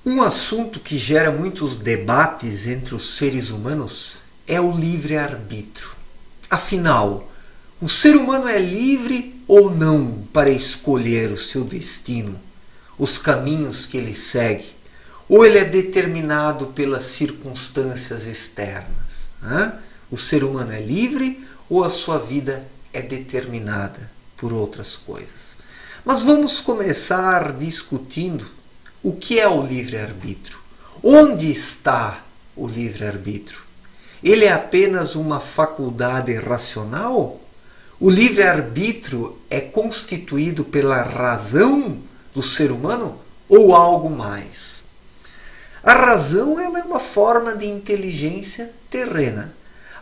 Um assunto que gera muitos debates entre os seres humanos é o livre-arbítrio. Afinal, o ser humano é livre ou não para escolher o seu destino, os caminhos que ele segue, ou ele é determinado pelas circunstâncias externas? O ser humano é livre ou a sua vida é determinada por outras coisas? Mas vamos começar discutindo o que é o livre-arbítrio. Onde está o livre-arbítrio? Ele é apenas uma faculdade racional? O livre-arbítrio é constituído pela razão do ser humano ou algo mais? A razão ela é uma forma de inteligência terrena.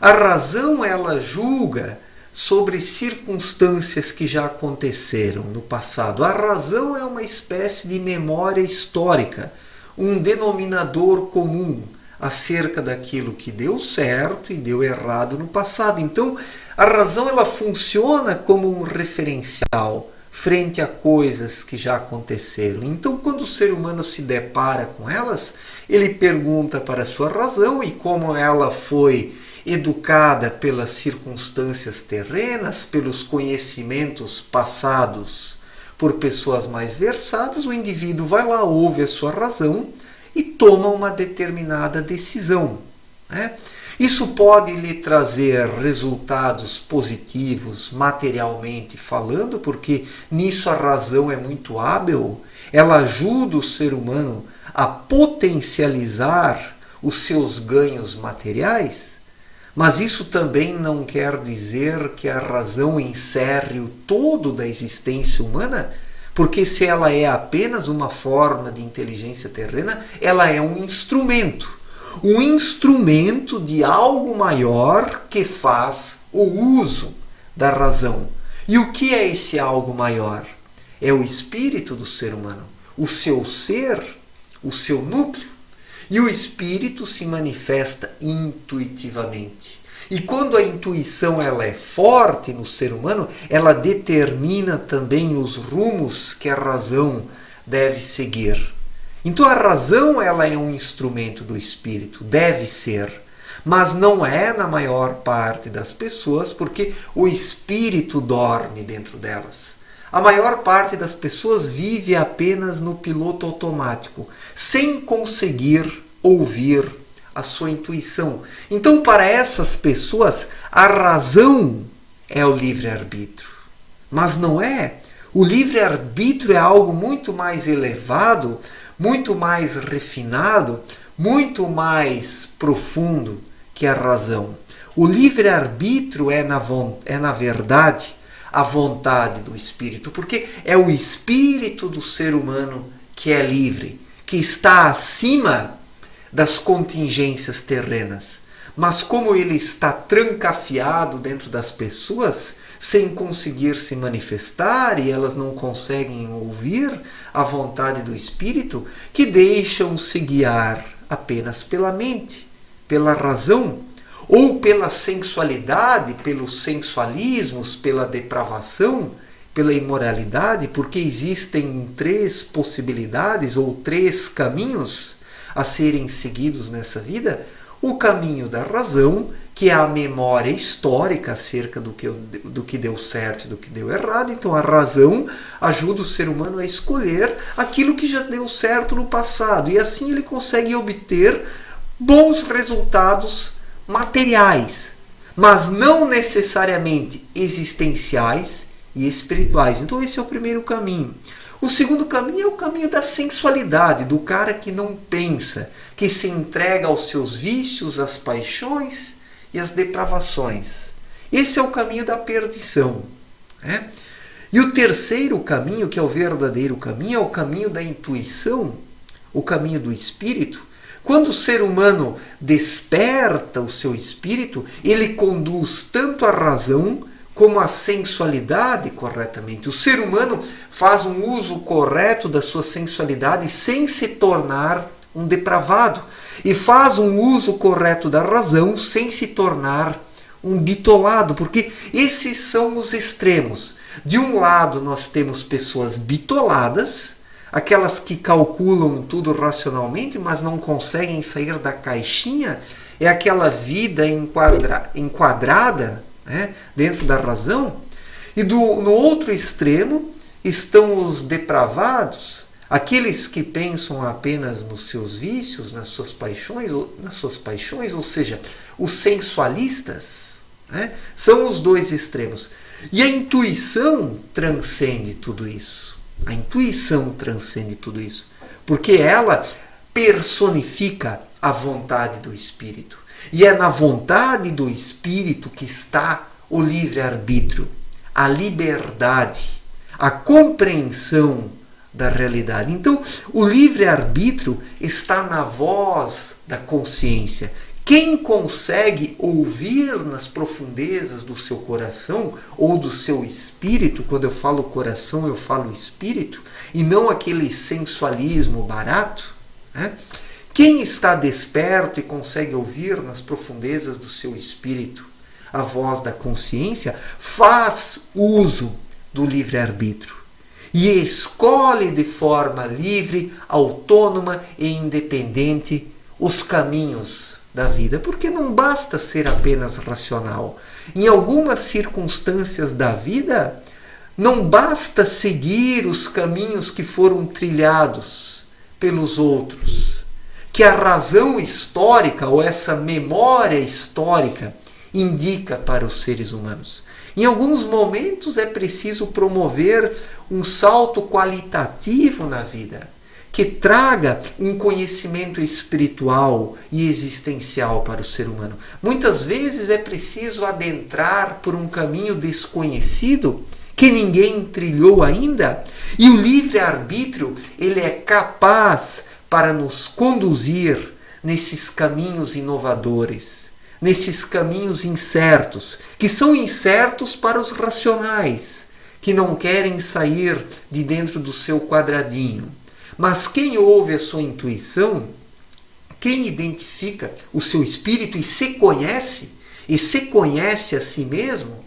A razão ela julga sobre circunstâncias que já aconteceram no passado. A razão é uma espécie de memória histórica, um denominador comum acerca daquilo que deu certo e deu errado no passado. Então, a razão ela funciona como um referencial frente a coisas que já aconteceram. Então, quando o ser humano se depara com elas, ele pergunta para a sua razão e como ela foi educada pelas circunstâncias terrenas, pelos conhecimentos passados por pessoas mais versadas, o indivíduo vai lá, ouve a sua razão e toma uma determinada decisão. Isso pode lhe trazer resultados positivos, materialmente falando, porque nisso a razão é muito hábil, ela ajuda o ser humano a potencializar os seus ganhos materiais. Mas isso também não quer dizer que a razão encerre o todo da existência humana, porque se ela é apenas uma forma de inteligência terrena, ela é um instrumento de algo maior que faz o uso da razão. E o que é esse algo maior? É o espírito do ser humano, o seu ser, o seu núcleo. E o espírito se manifesta intuitivamente. E quando a intuição ela é forte no ser humano, ela determina também os rumos que a razão deve seguir. Então a razão ela é um instrumento do espírito, deve ser, mas não é na maior parte das pessoas, porque o espírito dorme dentro delas. A maior parte das pessoas vive apenas no piloto automático, sem conseguir ouvir a sua intuição. Então, para essas pessoas, a razão é o livre-arbítrio. Mas não é. O livre-arbítrio é algo muito mais elevado, muito mais refinado, muito mais profundo que a razão. O livre-arbítrio é, na verdade, a vontade do espírito, porque é o espírito do ser humano que é livre, que está acima das contingências terrenas. Mas como ele está trancafiado dentro das pessoas, sem conseguir se manifestar, e elas não conseguem ouvir a vontade do espírito, que deixam-se guiar apenas pela mente, pela razão, ou pela sensualidade, pelos sensualismos, pela depravação, pela imoralidade, porque existem 3 possibilidades ou 3 caminhos a serem seguidos nessa vida. O caminho da razão, que é a memória histórica acerca do que deu certo e do que deu errado. Então a razão ajuda o ser humano a escolher aquilo que já deu certo no passado, e assim ele consegue obter bons resultados materiais, mas não necessariamente existenciais e espirituais. Então esse é o primeiro caminho. O segundo caminho é o caminho da sensualidade, do cara que não pensa, que se entrega aos seus vícios, às paixões e às depravações. Esse é o caminho da perdição. E o terceiro caminho, que é o verdadeiro caminho, é o caminho da intuição, o caminho do espírito. Quando o ser humano desperta o seu espírito, ele conduz tanto a razão como a sensualidade corretamente. O ser humano faz um uso correto da sua sensualidade sem se tornar um depravado, e faz um uso correto da razão sem se tornar um bitolado, porque esses são os extremos. De um lado nós temos pessoas bitoladas, aquelas que calculam tudo racionalmente, mas não conseguem sair da caixinha, é aquela vida enquadrada, né, dentro da razão. E no outro extremo estão os depravados, aqueles que pensam apenas nos seus vícios, nas suas paixões, ou seja, os sensualistas, né? São os dois extremos. E a intuição transcende tudo isso. A intuição transcende tudo isso, porque ela personifica a vontade do Espírito. E é na vontade do Espírito que está o livre-arbítrio, a liberdade, a compreensão da realidade. Então, o livre-arbítrio está na voz da consciência. Quem consegue ouvir nas profundezas do seu coração ou do seu espírito, quando eu falo coração, eu falo espírito, e não aquele sensualismo barato, né? Quem está desperto e consegue ouvir nas profundezas do seu espírito a voz da consciência, faz uso do livre-arbítrio e escolhe de forma livre, autônoma e independente os caminhos da vida, porque não basta ser apenas racional. Em algumas circunstâncias da vida, não basta seguir os caminhos que foram trilhados pelos outros, que a razão histórica ou essa memória histórica indica para os seres humanos. Em alguns momentos é preciso promover um salto qualitativo na vida, que traga um conhecimento espiritual e existencial para o ser humano. Muitas vezes é preciso adentrar por um caminho desconhecido que ninguém trilhou ainda, e o livre-arbítrio ele é capaz para nos conduzir nesses caminhos inovadores, nesses caminhos incertos, que são incertos para os racionais, que não querem sair de dentro do seu quadradinho. Mas quem ouve a sua intuição, quem identifica o seu espírito e se conhece a si mesmo,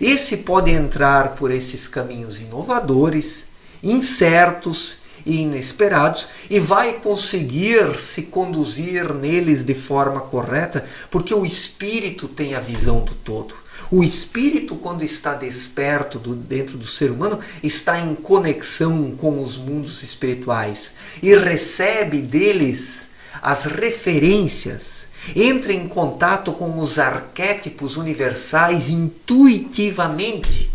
esse pode entrar por esses caminhos inovadores, incertos e inesperados, e vai conseguir se conduzir neles de forma correta, porque o espírito tem a visão do todo. O espírito, quando está desperto dentro do ser humano, está em conexão com os mundos espirituais e recebe deles as referências, entra em contato com os arquétipos universais intuitivamente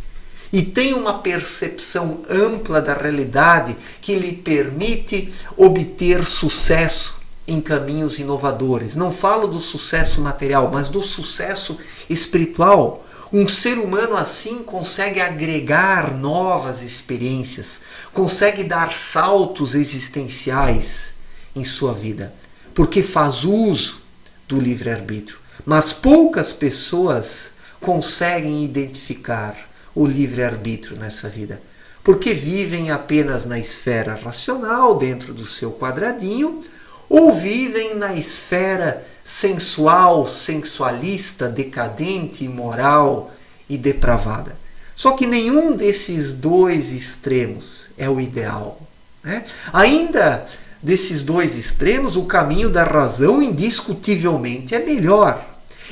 e tem uma percepção ampla da realidade que lhe permite obter sucesso em caminhos inovadores. Não falo do sucesso material, mas do sucesso espiritual. Um ser humano assim consegue agregar novas experiências, consegue dar saltos existenciais em sua vida, porque faz uso do livre-arbítrio. Mas poucas pessoas conseguem identificar o livre-arbítrio nessa vida, porque vivem apenas na esfera racional, dentro do seu quadradinho, ou vivem na esfera sensual, sensualista, decadente, imoral e depravada. Só que nenhum desses dois extremos é o ideal, né? Ainda desses dois extremos, o caminho da razão indiscutivelmente é melhor.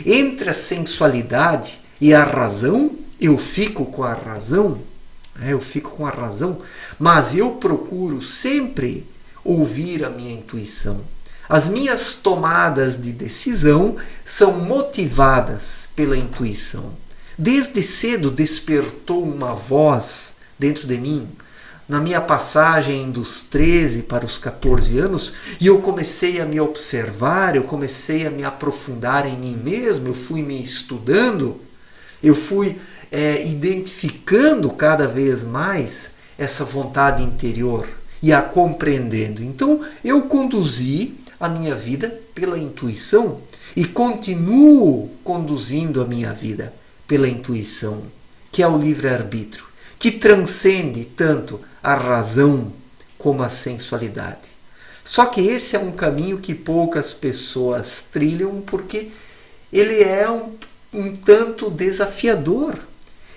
Entre a sensualidade e a razão, eu fico com a razão, mas eu procuro sempre ouvir a minha intuição. As minhas tomadas de decisão são motivadas pela intuição. Desde cedo despertou uma voz dentro de mim, na minha passagem dos 13 para os 14 anos, e eu comecei a me observar, eu comecei a me aprofundar em mim mesmo, eu fui me estudando, eu fui identificando cada vez mais essa vontade interior e a compreendendo. Então eu conduzi a minha vida pela intuição e continuo conduzindo a minha vida pela intuição, que é o livre-arbítrio, que transcende tanto a razão como a sensualidade. Só que esse é um caminho que poucas pessoas trilham porque ele é um tanto desafiador.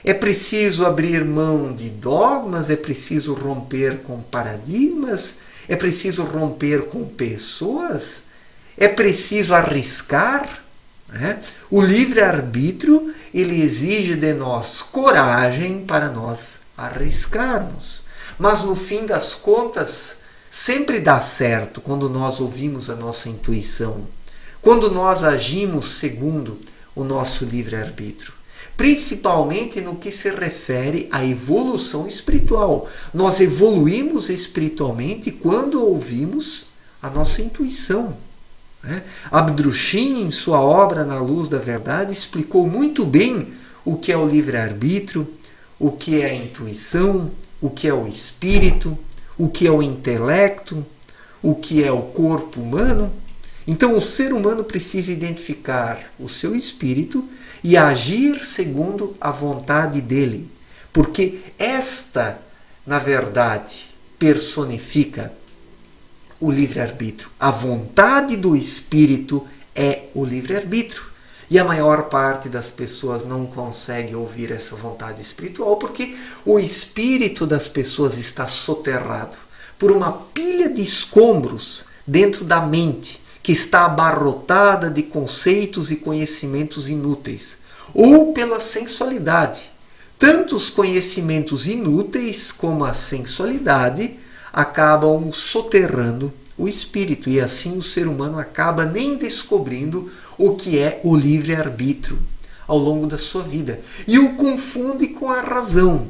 É preciso abrir mão de dogmas, é preciso romper com paradigmas, é preciso romper com pessoas, é preciso arriscar. Né? O livre-arbítrio, ele exige de nós coragem para nós arriscarmos. Mas no fim das contas, sempre dá certo quando nós ouvimos a nossa intuição, quando nós agimos segundo o nosso livre-arbítrio. Principalmente no que se refere à evolução espiritual. Nós evoluímos espiritualmente quando ouvimos a nossa intuição. Abdrushim, em sua obra Na Luz da Verdade, explicou muito bem o que é o livre-arbítrio, o que é a intuição, o que é o espírito, o que é o intelecto, o que é o corpo humano. Então o ser humano precisa identificar o seu espírito e agir segundo a vontade dele, porque esta, na verdade, personifica o livre-arbítrio. A vontade do espírito é o livre-arbítrio. E a maior parte das pessoas não consegue ouvir essa vontade espiritual porque o espírito das pessoas está soterrado por uma pilha de escombros dentro da mente, que está abarrotada de conceitos e conhecimentos inúteis, ou pela sensualidade. Tanto os conhecimentos inúteis como a sensualidade acabam soterrando o espírito, e assim o ser humano acaba nem descobrindo o que é o livre-arbítrio ao longo da sua vida, e o confunde com a razão.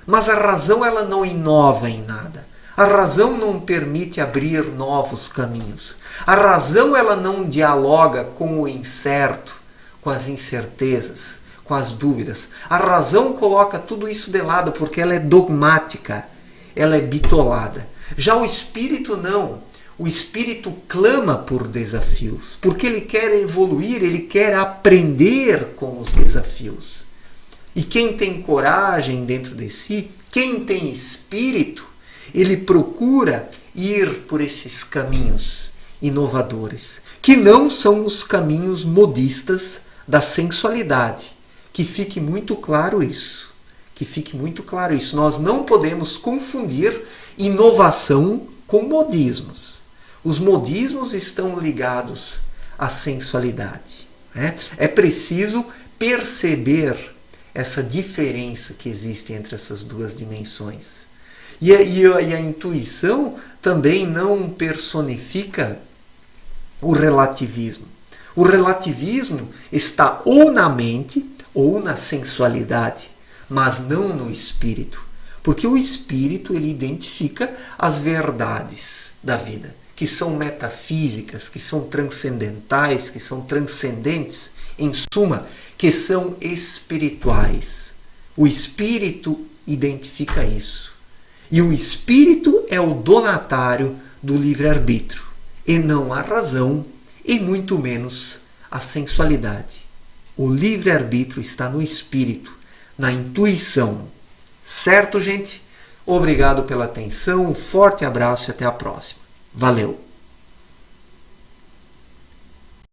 Mas a razão, ela não inova em nada. A razão não permite abrir novos caminhos. A razão, ela não dialoga com o incerto, com as incertezas, com as dúvidas. A razão coloca tudo isso de lado porque ela é dogmática, ela é bitolada. Já o espírito não. O espírito clama por desafios, porque ele quer evoluir, ele quer aprender com os desafios. E quem tem coragem dentro de si, quem tem espírito, ele procura ir por esses caminhos inovadores, que não são os caminhos modistas da sensualidade. Que fique muito claro isso. Que fique muito claro isso. Nós não podemos confundir inovação com modismos. Os modismos estão ligados à sensualidade. É preciso perceber essa diferença que existe entre essas duas dimensões. E a intuição também não personifica o relativismo. O relativismo está ou na mente ou na sensualidade, mas não no espírito. Porque o espírito, ele identifica as verdades da vida, que são metafísicas, que são transcendentais, que são transcendentes, em suma, que são espirituais. O espírito identifica isso. E o espírito é o donatário do livre-arbítrio, e não a razão, e muito menos a sensualidade. O livre-arbítrio está no espírito, na intuição. Certo, gente? Obrigado pela atenção, um forte abraço e até a próxima. Valeu!